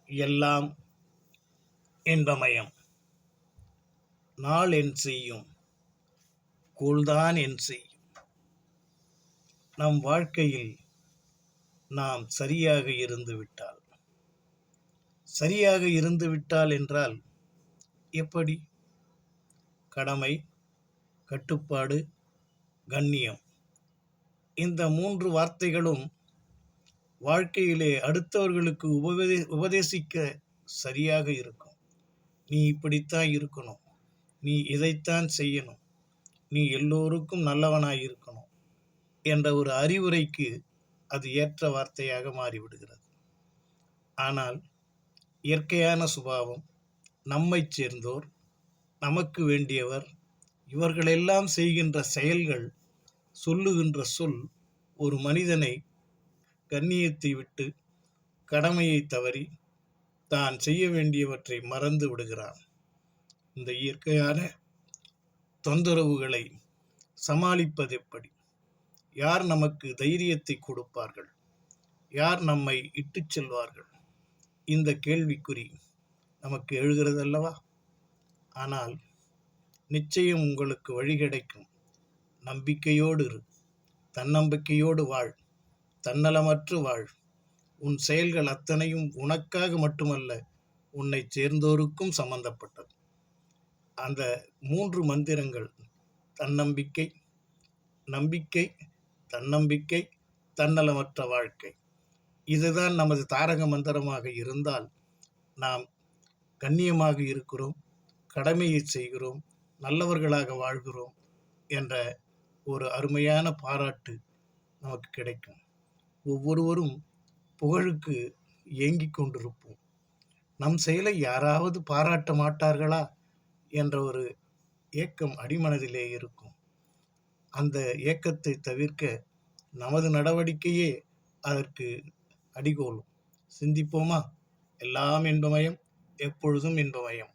எல்லாம் இன்பமயம். நாள் என் செய்யும், கோள்தான் என் செய்யும். நம் வாழ்க்கையில் நாம் சரியாக இருந்துவிட்டால் என்றால் எப்படி? கடமை, கட்டுப்பாடு, கண்ணியம், இந்த 3 வார்த்தைகளும் வாழ்க்கையிலே அடுத்தவர்களுக்கு உபதேசிக்க சரியாக இருக்கும். நீ இப்படித்தான் இருக்கணும், நீ இதைத்தான் செய்யணும், நீ எல்லோருக்கும் நல்லவனாய் இருக்கணும் என்ற ஒரு அறிவுரைக்கு அது ஏற்ற வார்த்தையாக மாறிவிடுகிறது. ஆனால் இயற்கையான சுபாவம், நம்மைச் சேர்ந்தோர், நமக்கு வேண்டியவர், இவர்களெல்லாம் செய்கின்ற செயல்கள், சொல்லுகின்ற சொல் ஒரு மனிதனை கண்ணியத்தை விட்டு கடமையை தவறி தான் செய்ய வேண்டியவற்றை மறந்து விடுகிறான். இந்த இயற்கையான தொந்தரவுகளை சமாளிப்பது எப்படி? யார் நமக்கு தைரியத்தை கொடுப்பார்கள்? யார் நம்மை இட்டுச் செல்வார்கள்? இந்த கேள்விக்குறி நமக்கு எழுகிறது அல்லவா? ஆனால் நிச்சயம் உங்களுக்கு வழி கிடைக்கும். நம்பிக்கையோடு இரு, தன்னம்பிக்கையோடு வாழ், தன்னலமற்று வாழ். உன் செயல்கள் அத்தனையும் உனக்காக மட்டுமல்ல, உன்னை சேர்ந்தோருக்கும் சம்பந்தப்பட்டது. அந்த 3 மந்திரங்கள் தன்னம்பிக்கை, நம்பிக்கை, தன்னம்பிக்கை, தன்னலமற்ற வாழ்க்கை. இதுதான் நமது தாரக மந்திரமாக இருந்தால் நாம் கண்ணியமாக இருக்கிறோம், கடமையை செய்கிறோம், நல்லவர்களாக வாழ்கிறோம் என்ற ஒரு அருமையான பாராட்டு நமக்கு கிடைக்கும். ஒவ்வொருவரும் புகழுக்கு ஏங்கிக் கொண்டிருப்போம். நம் செயலை யாராவது பாராட்ட மாட்டார்களா என்ற ஒரு ஏக்கம் அடிமனதிலே இருக்கும். அந்த ஏக்கத்தை தவிர்க்க நமது நடவடிக்கையே அதற்கு அடிகோலும். சிந்திப்போமா? எல்லாம் இன்பமயம், எப்பொழுதும் இன்பமயம்.